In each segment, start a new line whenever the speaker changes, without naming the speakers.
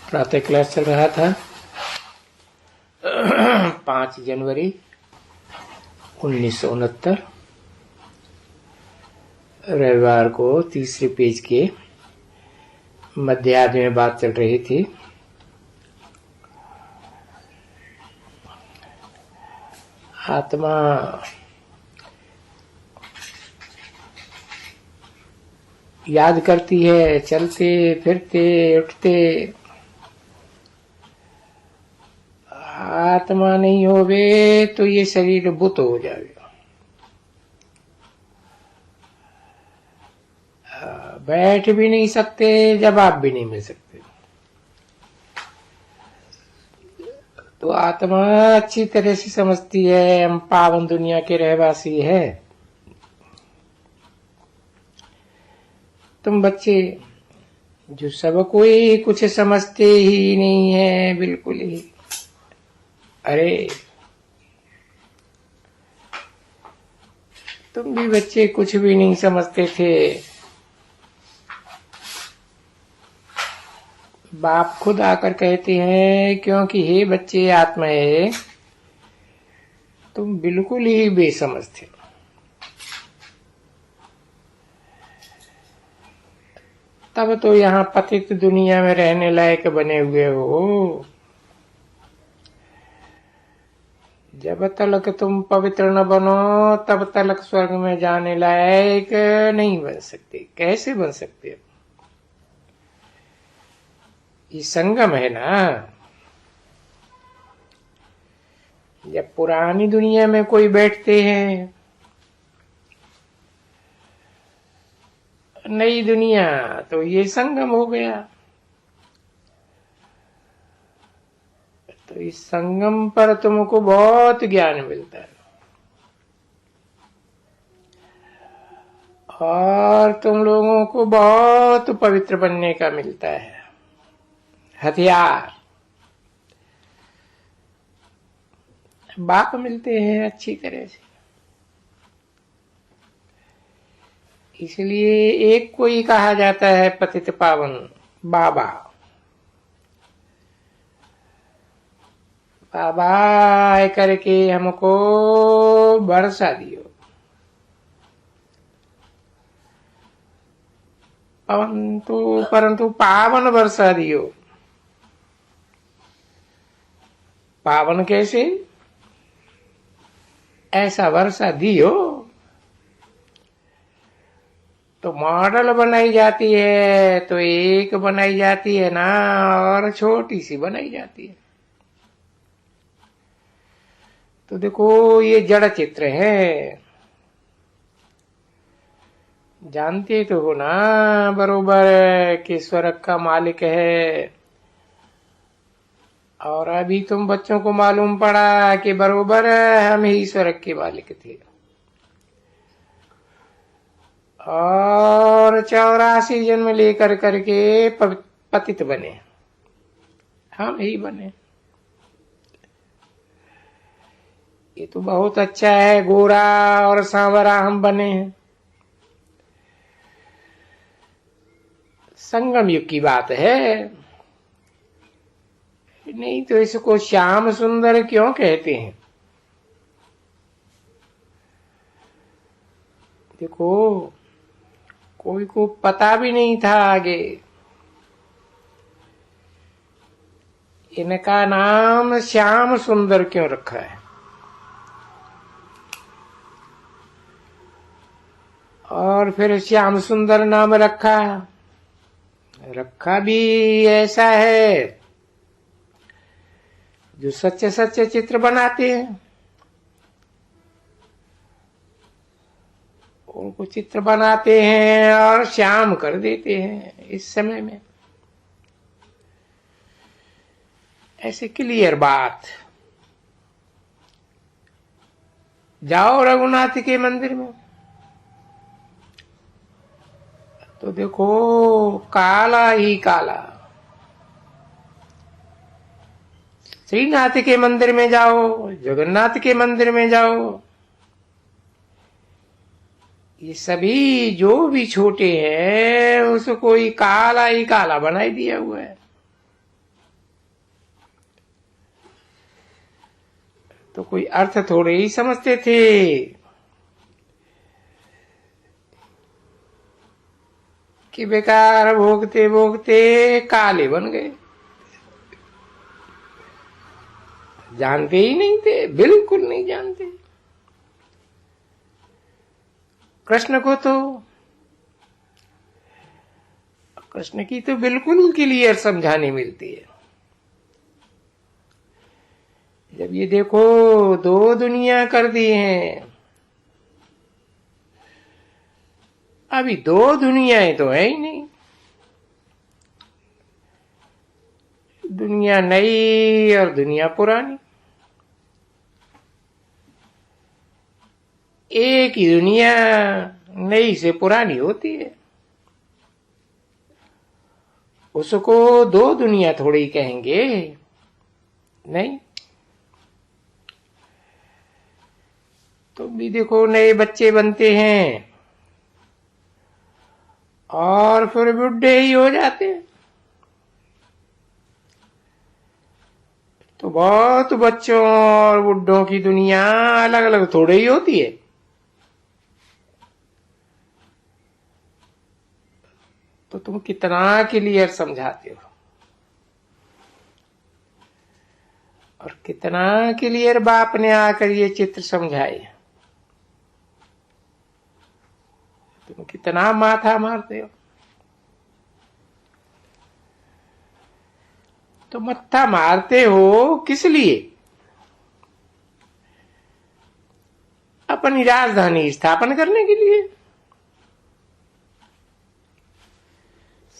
प्रातः क्लास चल रहा था। 5 जनवरी 1969 रविवार को तीसरे पेज के मध्यार्ध में बात चल रही थी। आत्मा याद करती है, चलते फिरते उठते। आत्मा नहीं होवे तो ये शरीर बुत हो जाएगा। बैठ भी नहीं सकते, जवाब भी नहीं मिल सकते। तो आत्मा अच्छी तरह से समझती है हम पावन दुनिया के रहवासी है। तुम बच्चे जो सब कोई कुछ समझते ही नहीं है, बिल्कुल ही। अरे तुम भी बच्चे कुछ भी नहीं समझते थे। बाप खुद आकर कहते हैं, क्योंकि हे बच्चे आत्मा है, तुम बिल्कुल ही बेसमझ थे। तब तो यहाँ पतित दुनिया में रहने लायक बने हुए हो। जब तक तुम पवित्र न बनो तब तक स्वर्ग में जाने लायक नहीं बन सकते। कैसे बन सकते हो? ये संगम है ना। जब पुरानी दुनिया में कोई बैठते हैं, नई दुनिया, तो ये संगम हो गया। तो इस संगम पर तुमको बहुत ज्ञान मिलता है और तुम लोगों को बहुत पवित्र बनने का मिलता है हथियार। बाप मिलते हैं अच्छी तरह से। इसलिए एक को ही कहा जाता है पतित पावन बाबा। बाबा आए करके हमको बरसा दियो, परंतु पावन बरसा दियो। पावन कैसे? ऐसा वर्षा दियो तो मॉडल बनाई जाती है, तो एक बनाई जाती है ना, और छोटी सी बनाई जाती है। तो देखो ये जड़ चित्र है, जानते तो हो ना बरोबर कि स्वर्ग का मालिक है। और अभी तुम बच्चों को मालूम पड़ा कि बरोबर हम ही स्वर्ग के मालिक थे। और 84 जन्म लेकर करके पतित बने, हम ही बने। ये तो बहुत अच्छा है, गोरा और सांवरा हम बने हैं। संगम युग की बात है। नहीं तो इसको श्याम सुंदर क्यों कहते हैं? देखो कोई को पता भी नहीं था आगे। इनका नाम श्याम सुंदर क्यों रखा है? और फिर श्याम सुंदर नाम रखा भी ऐसा है जो सच्चे सच्चे चित्र बनाते हैं। उनको चित्र बनाते हैं और श्याम कर देते हैं इस समय में। ऐसे क्लियर बात। जाओ रघुनाथ के मंदिर में तो देखो काला ही काला। श्रीनाथ के मंदिर में जाओ, जगन्नाथ के मंदिर में जाओ, ये सभी जो भी छोटे हैं उसको ही काला बनाई दिया हुआ है। तो कोई अर्थ थोड़े ही समझते थे। कि बेकार भोगते भोगते काले बन गए, जानते ही नहीं थे, बिल्कुल नहीं जानते कृष्ण को। तो कृष्ण की तो बिल्कुल क्लियर समझानी मिलती है। जब ये देखो दो दुनिया कर दी हैं, अभी दो दुनियाएं तो है ही नहीं। दुनिया नई और दुनिया पुरानी। एक ही दुनिया नई से पुरानी होती है, उसको दो दुनिया थोड़ी कहेंगे, नहीं। तो भी देखो नए बच्चे बनते हैं और फिर बुढ़े ही हो जाते हैं। तो बहुत बच्चों और बुढ़ों की दुनिया अलग अलग थोड़ी ही होती है। तो तुम कितना क्लियर समझाते हो और कितना क्लियर बाप ने आकर ये चित्र समझाए। तुम कितना माथा मारते हो। तो मत्था मारते हो किस लिए? अपनी राजधानी स्थापन करने के लिए,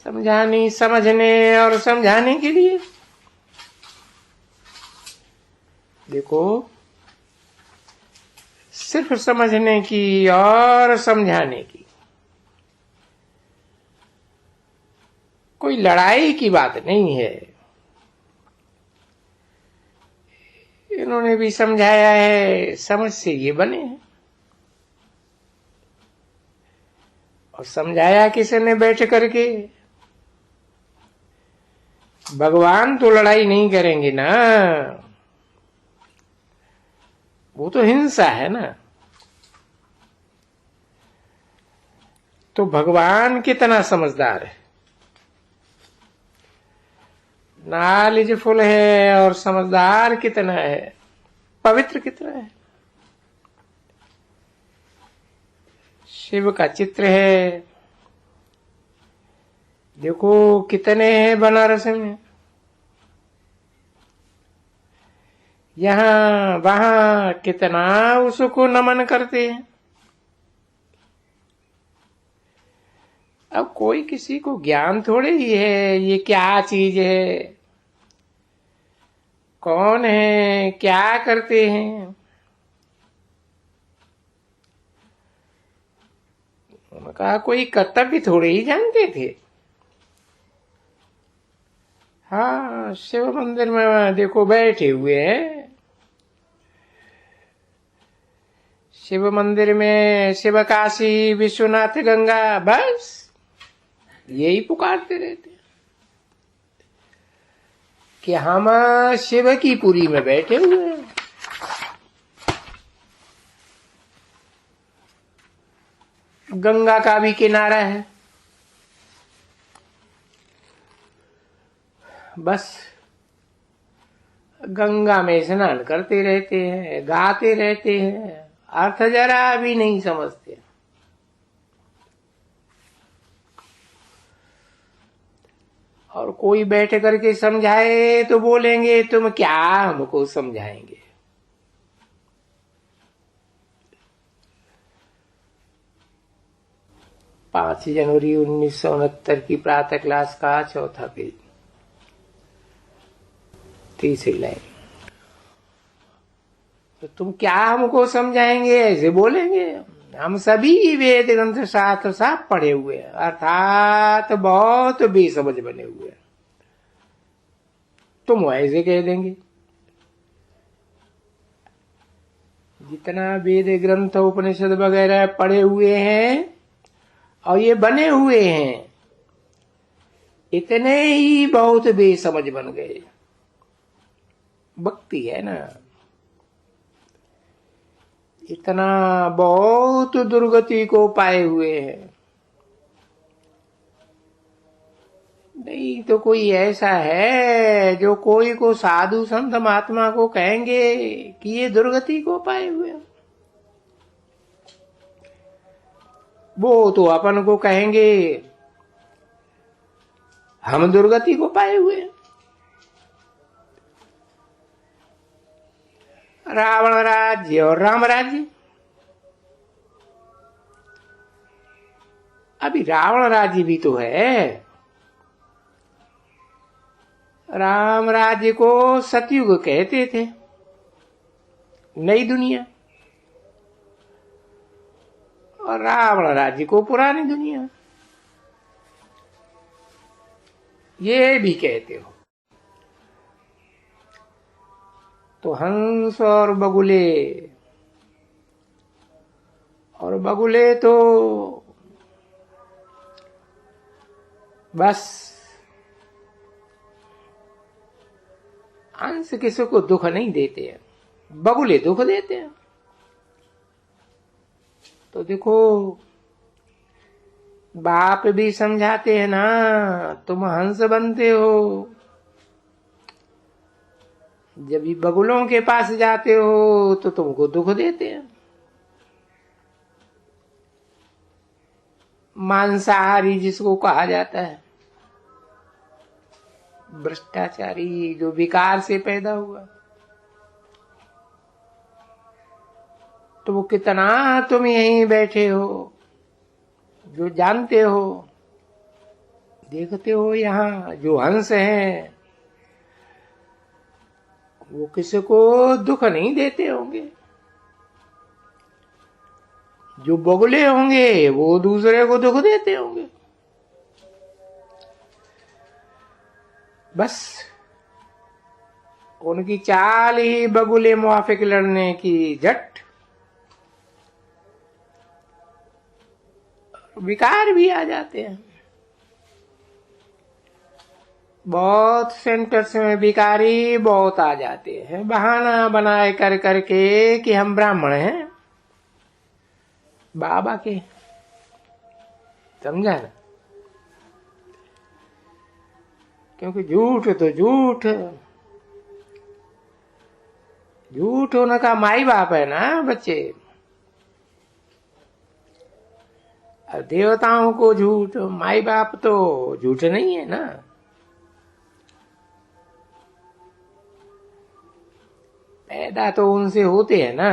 समझाने समझने और समझाने के लिए। देखो सिर्फ समझने की और समझाने की, कोई लड़ाई की बात नहीं है। इन्होंने भी समझाया है, समझ से ये बने हैं। और समझाया किसने बैठ करके? भगवान तो लड़ाई नहीं करेंगे ना, वो तो हिंसा है ना। तो भगवान कितना समझदार है, नॉलेजफुल है और समझदार कितना है, पवित्र कितना है। शिव का चित्र है, देखो कितने हैं बनारस में, यहां वहां कितना उसको नमन करते हैं। अब कोई किसी को ज्ञान थोड़े ही है ये क्या चीज है, कौन है, क्या करते हैं। उनका कोई कर्तव्य थोड़े ही जानते थे। हाँ, शिव मंदिर में देखो बैठे हुए हैं। शिव मंदिर में शिव काशी विश्वनाथ गंगा, बस यही पुकारते रहते हैं कि हम शिव की पुरी में बैठे हुए हैं। गंगा का भी किनारा है, बस गंगा में स्नान करते रहते हैं, गाते रहते हैं, अर्थ जरा भी नहीं समझते। और कोई बैठ करके समझाए तो बोलेंगे तुम क्या हमको समझाएंगे। पांच जनवरी 1969 की प्रातः क्लास का चौथा पेज, तीसरी लाइन। तो तुम क्या हमको समझाएंगे, ऐसे बोलेंगे। हम सभी वेद ग्रंथ शास्त्र साफ पढ़े हुए हैं, अर्थात बहुत बेसमझ बने हुए हैं। तुम ऐसे कह देंगे। जितना वेद ग्रंथ उपनिषद वगैरह पढ़े हुए हैं और ये बने हुए हैं, इतने ही बहुत बेसमझ बन गए। भक्ति है ना, इतना बहुत दुर्गति को पाए हुए हैं। नहीं तो कोई ऐसा है जो कोई को साधु संत महात्मा को कहेंगे कि ये दुर्गति को पाए हुए हैं? वो तो अपन को कहेंगे हम दुर्गति को पाए हुए हैं। रावण राज्य और राम राज्य। अभी रावण राज्य भी तो है। राम राज्य को सतयुग कहते थे, नई दुनिया, और रावण राज्य को पुरानी दुनिया, ये भी कहते हो। तो हंस और बगुले तो बस हंस किसी को दुख नहीं देते हैं, बगुले दुख देते हैं। तो देखो बाप भी समझाते हैं ना, तुम हंस बनते हो, जब भी बगुलों के पास जाते हो तो तुमको दुख देते हैं। मांसाहारी जिसको कहा जाता है, भ्रष्टाचारी, जो विकार से पैदा हुआ, तो वो कितना तुम यहीं बैठे हो, जो जानते हो, देखते हो, यहाँ जो हंस हैं वो किसी को दुख नहीं देते होंगे। जो बगुले होंगे वो दूसरे को दुख देते होंगे। बस उनकी चाल ही बगुले मुआफिक लड़ने की, झट विकार भी आ जाते हैं। बहुत सेंटर्स में भिखारी बहुत आ जाते हैं, बहाना बनाए कर करके कि हम ब्राह्मण हैं बाबा के, समझा ना? क्योंकि झूठ तो झूठ होने का माई बाप है ना बच्चे। और देवताओं को झूठ, माई बाप तो झूठ नहीं है ना। पैदा तो उनसे होते हैं ना।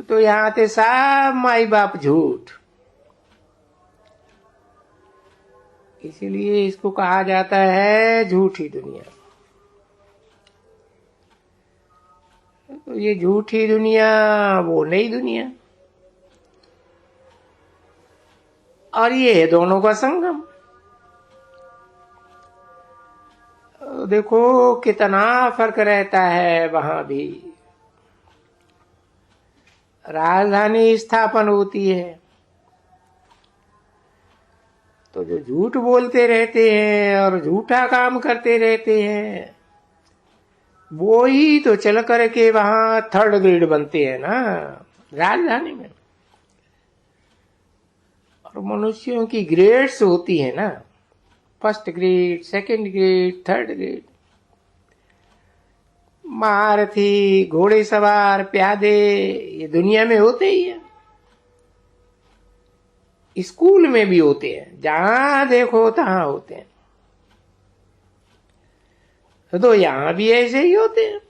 तो यहाँ थे सब माई बाप झूठ। इसीलिए इसको कहा जाता है झूठी दुनिया। तो ये झूठी दुनिया वो नई दुनिया, और ये दोनों का संगम। देखो कितना फर्क रहता है। वहां भी राजधानी स्थापन होती है तो जो झूठ बोलते रहते हैं और झूठा काम करते रहते हैं, वो ही तो चल करके वहां थर्ड ग्रेड बनते हैं ना राजधानी में। और मनुष्यों की ग्रेड्स होती है ना, first grade, second grade, third grade. महारथी, घोड़े सवार, प्यादे, ये दुनिया में होते ही है। स्कूल में भी होते हैं, जहां देखो तहां होते हैं। तो यहां भी ऐसे ही होते हैं।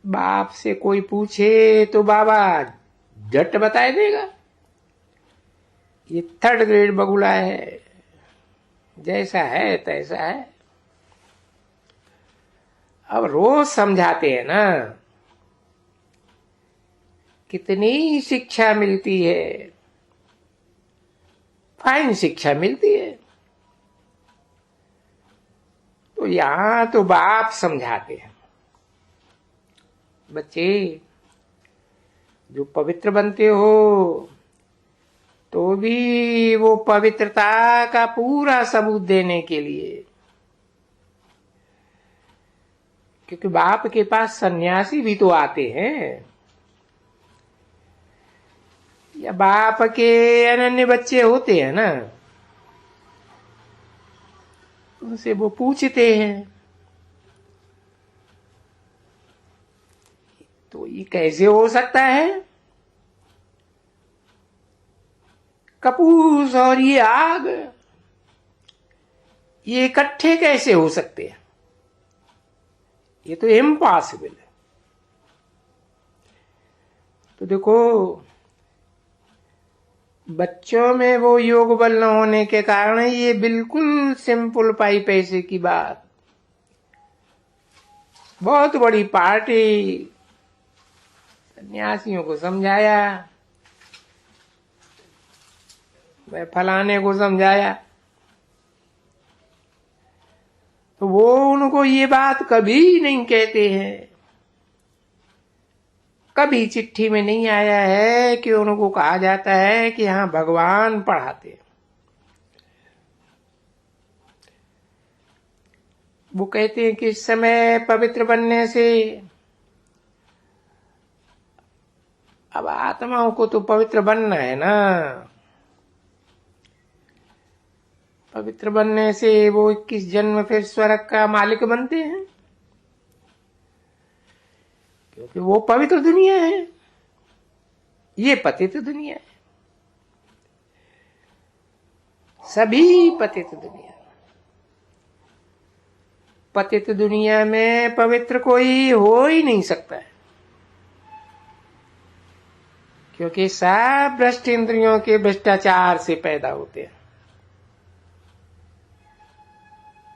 बाप से कोई पूछे तो बाबा झट बताए देगा, ये थर्ड ग्रेड बगुला है, जैसा है तैसा है। अब रोज समझाते हैं ना, कितनी शिक्षा मिलती है, फाइन शिक्षा मिलती है। तो यहां तो बाप समझाते हैं, बच्चे जो पवित्र बनते हो तो भी वो पवित्रता का पूरा सबूत देने के लिए क्योंकि बाप के पास सन्यासी भी तो आते हैं, या बाप के अनन्य बच्चे होते हैं ना, उनसे वो पूछते हैं तो ये कैसे हो सकता है, कपूस और ये आग ये इकट्ठे कैसे हो सकते हैं, ये तो इम्पॉसिबल है। तो देखो, बच्चों में वो योग बल न होने के कारण ये बिल्कुल सिंपल पाई पैसे की बात, बहुत बड़ी पार्टी सन्यासियों को समझाया, मैं फलाने को समझाया, तो वो उनको ये बात कभी नहीं कहते हैं, कभी चिट्ठी में नहीं आया है कि उनको कहा जाता है कि हाँ भगवान पढ़ाते हैं। वो कहते हैं कि इस समय पवित्र बनने से, अब आत्माओं को तो पवित्र बनना है ना, पवित्र बनने से वो 21 जन्म फिर स्वर्ग का मालिक बनते हैं, क्योंकि वो पवित्र दुनिया है, ये पतित दुनिया है, सभी पतित दुनिया। पतित दुनिया में पवित्र कोई हो ही नहीं सकता है, क्योंकि सब भ्रष्ट इंद्रियों के भ्रष्टाचार से पैदा होते हैं।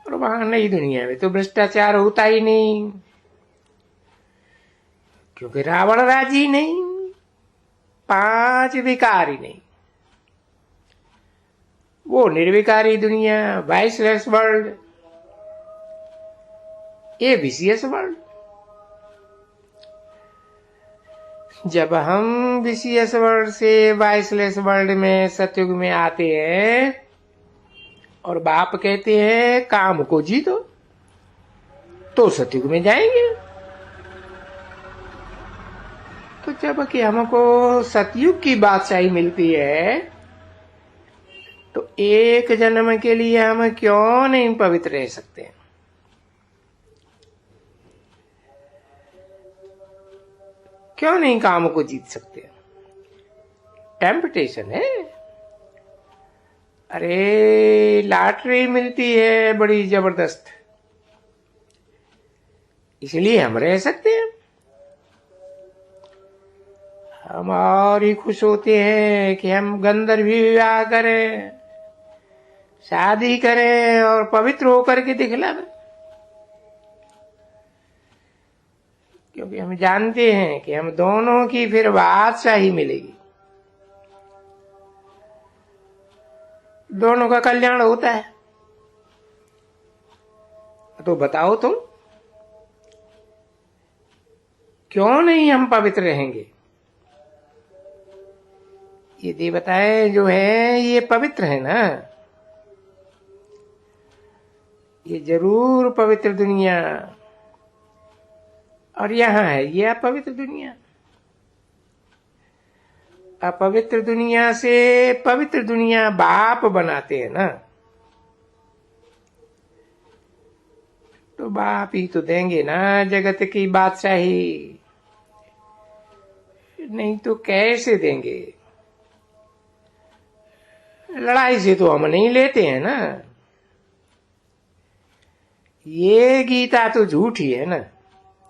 और वहां नई दुनिया में तो भ्रष्टाचार होता ही नहीं, क्योंकि रावण राजी नहीं, 5 विकार ही नहीं, वो निर्विकारी दुनिया, वाइसलेस वर्ल्ड, ये विशियस वर्ल्ड। जब हम विशियस वर्ल्ड से वाइसलेस वर्ल्ड में सतयुग में आते हैं और बाप कहते हैं काम को जीतो, तो सतयुग में जाएंगे। तो जब कि हमको सतयुग की बादशाही मिलती है, तो एक जन्म के लिए हम क्यों नहीं पवित्र रह सकते? क्यों नहीं काम को जीत सकते? टेम्पटेशन है। अरे लॉटरी मिलती है बड़ी जबरदस्त, इसलिए हम रह सकते हैं। हम और ही खुश होते हैं कि हम गंधर्व विवाह करें, शादी करें और पवित्र होकर के दिखलाएं, क्योंकि हम जानते हैं कि हम दोनों की फिर बादशाही मिलेगी, दोनों का कल्याण होता है। तो बताओ तुम, क्यों नहीं हम पवित्र रहेंगे? ये देवताएं जो है ये पवित्र है ना, ये जरूर पवित्र दुनिया, और यहां है ये अपवित्र दुनिया। अपवित्र दुनिया से पवित्र दुनिया बाप बनाते हैं ना, तो बाप ही तो देंगे ना जगत की बादशाही, नहीं तो कैसे देंगे? लड़ाई से तो हम नहीं लेते हैं ना, ये गीता तो झूठी है ना,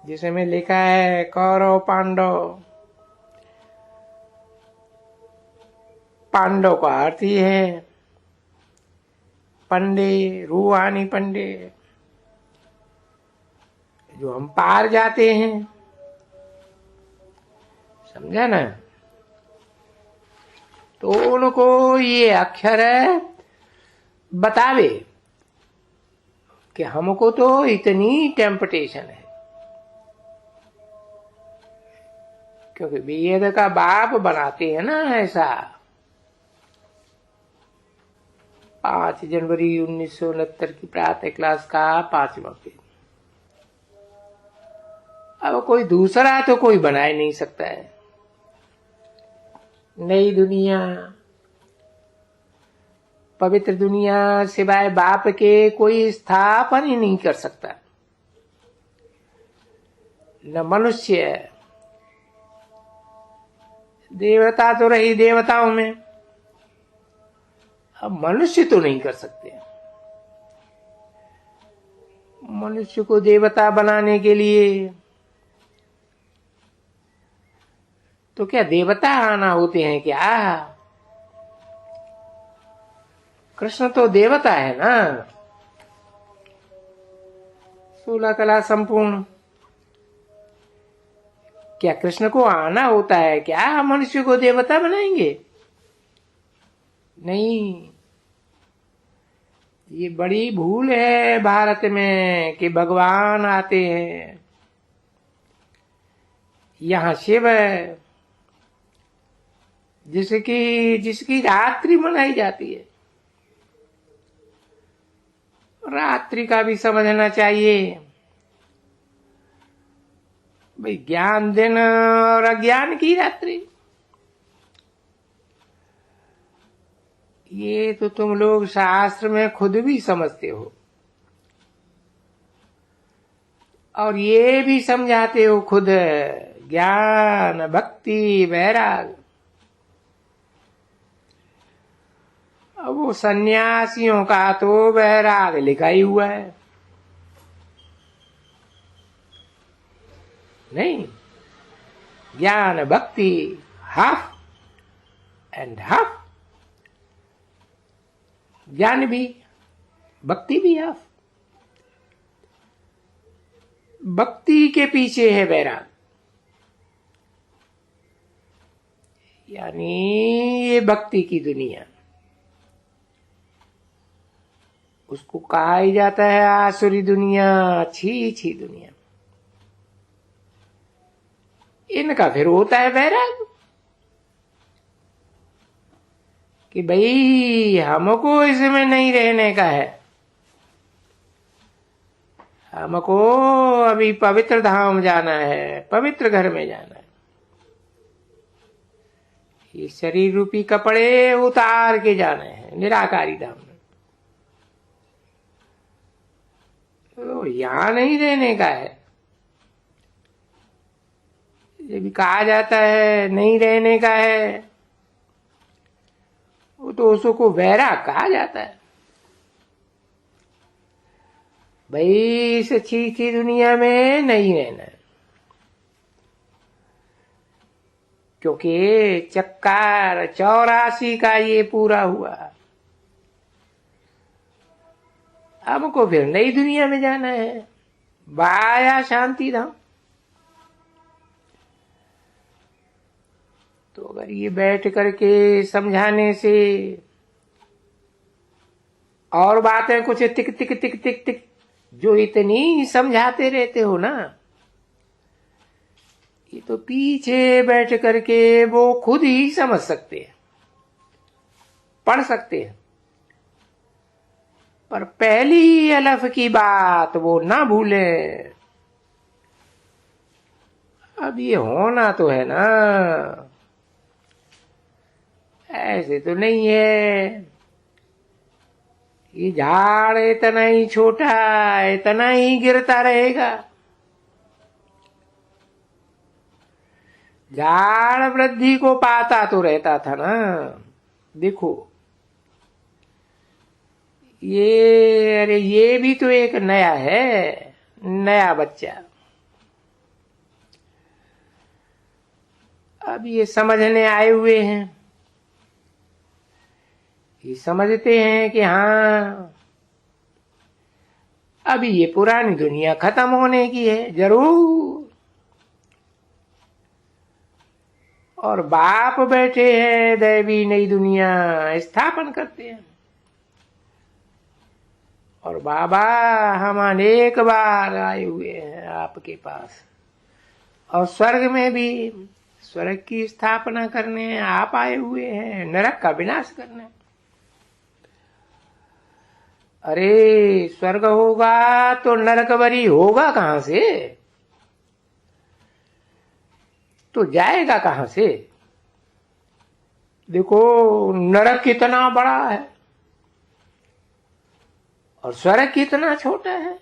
जिसमें लिखा है कौरव पांडव। पांडव का अर्थ ही है पंडे, रूहानी पंडे, जो हम पार जाते हैं, समझा ना? तो उनको ये अक्षर बतावे कि हमको तो इतनी टेम्पटेशन है, क्योंकि वेद का बाप बनाते हैं ना ऐसा। 5 जनवरी 1969 की प्रातः क्लास का 5वां पेज। अब कोई दूसरा तो कोई बना ही नहीं सकता है। नई दुनिया, पवित्र दुनिया सिवाय बाप के कोई स्थापन ही नहीं कर सकता। न मनुष्य, देवता तो रही देवताओं में, अब मनुष्य तो नहीं कर सकते। मनुष्य को देवता बनाने के लिए तो क्या देवता आना होते हैं क्या? कृष्ण तो देवता है ना, 16 कला संपूर्ण। क्या कृष्ण को आना होता है क्या? मनुष्य को देवता बनाएंगे? नहीं। ये बड़ी भूल है भारत में कि भगवान आते हैं, यहाँ शिव है जिसकी रात्रि मनाई जाती है। रात्रि का भी समझना चाहिए भाई, ज्ञान दिन और अज्ञान की रात्रि। ये तो तुम लोग शास्त्र में खुद भी समझते हो और ये भी समझाते हो खुद। ज्ञान, भक्ति, वैराग। अब वो सन्यासियों का तो वैराग लिखा ही हुआ है, नहीं? ज्ञान भक्ति हाफ एंड हाफ। ज्ञान भी, भक्ति भी हाफ। भक्ति के पीछे है वैराग, यानी ये भक्ति की दुनिया, उसको कहा ही जाता है आसुरी दुनिया, अच्छी दुनिया। इनका फिर होता है वैराग कि भाई हमको इसमें नहीं रहने का है, हमको अभी पवित्र धाम जाना है, पवित्र घर में जाना है। ये शरीर रूपी कपड़े उतार के जाने हैं निराकारी धाम में। तो यहां नहीं रहने का है। ये भी कहा जाता है नहीं रहने का है, वो तो उसको वैराग कहा जाता है। भाई इस अच्छी दुनिया में नहीं रहना है, क्योंकि चक्कर 84 का ये पूरा हुआ। हमको फिर नई दुनिया में जाना है, बाया शांति धाम। तो अगर ये बैठ करके समझाने से और बातें कुछ टिक टिक टिक टिक टिक जो इतनी समझाते रहते हो ना, ये तो पीछे बैठ करके वो खुद ही समझ सकते हैं, पढ़ सकते हैं, पर पहली अलफ की बात वो ना भूले। अब ये होना तो है ना, ऐसे तो नहीं है। ये झाड़ इतना ही छोटा, इतना ही गिरता रहेगा। झाड़ वृद्धि को पाता तो रहता था ना। देखो ये, अरे ये भी तो एक नया है, नया बच्चा। अब ये समझने आए हुए हैं, ये समझते हैं कि हाँ अभी ये पुरानी दुनिया खत्म होने की है जरूर, और बाप बैठे हैं दैवी नई दुनिया स्थापन करते हैं। और बाबा हम अनेक बार आए हुए हैं आपके पास, और स्वर्ग में भी स्वर्ग की स्थापना करने आप आए हुए हैं, नरक का विनाश करने। अरे स्वर्ग होगा तो नरक बरी होगा कहां से? तो जाएगा कहां से? देखो नरक कितना बड़ा है और स्वर्ग कितना छोटा है,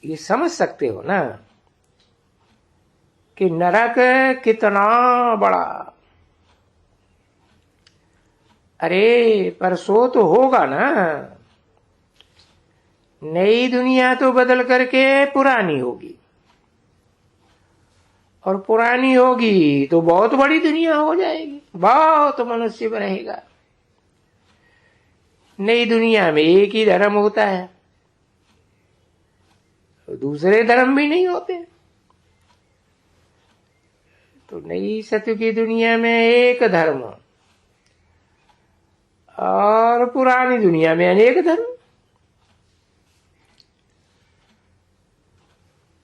ये समझ सकते हो ना कि नरक कितना बड़ा। अरे पर सो तो होगा ना, नई दुनिया तो बदल करके पुरानी होगी, और पुरानी होगी तो बहुत बड़ी दुनिया हो जाएगी, बहुत मनुष्य रहेगा। नई दुनिया में एक ही धर्म होता है, दूसरे धर्म भी नहीं होते। तो नई सत्य की दुनिया में एक धर्म और पुरानी दुनिया में अनेक धर्म।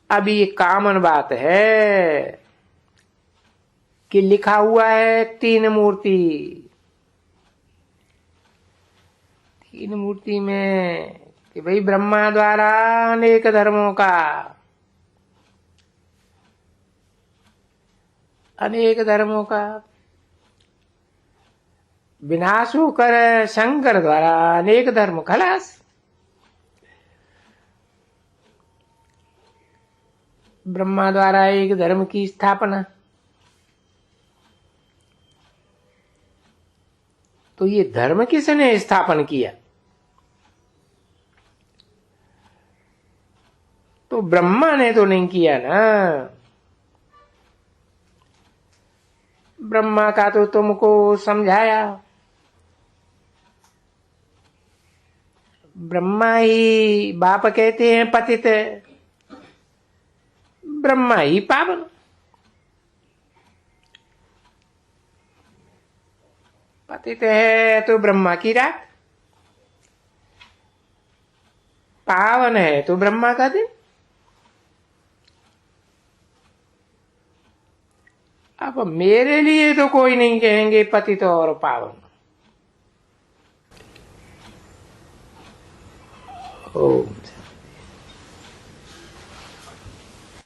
अब ये कॉमन बात है कि लिखा हुआ है तीन मूर्ति, तीन मूर्ति में कि भाई ब्रह्मा द्वारा अनेक धर्मों का, अनेक धर्मों का विनाश होकर शंकर द्वारा अनेक धर्म खलास। ब्रह्मा द्वारा एक धर्म की स्थापना। तो ये धर्म किसने स्थापन किया? तो ब्रह्मा ने तो नहीं किया ना। ब्रह्मा का तो तुमको समझाया, ब्रह्मा ही बाप कहते हैं पतित, ब्रह्मा ही पावन। पतित है तो ब्रह्मा की रात, पावन है तो ब्रह्मा का दिन। अब मेरे लिए तो कोई नहीं कहेंगे पतित और पावन। ओम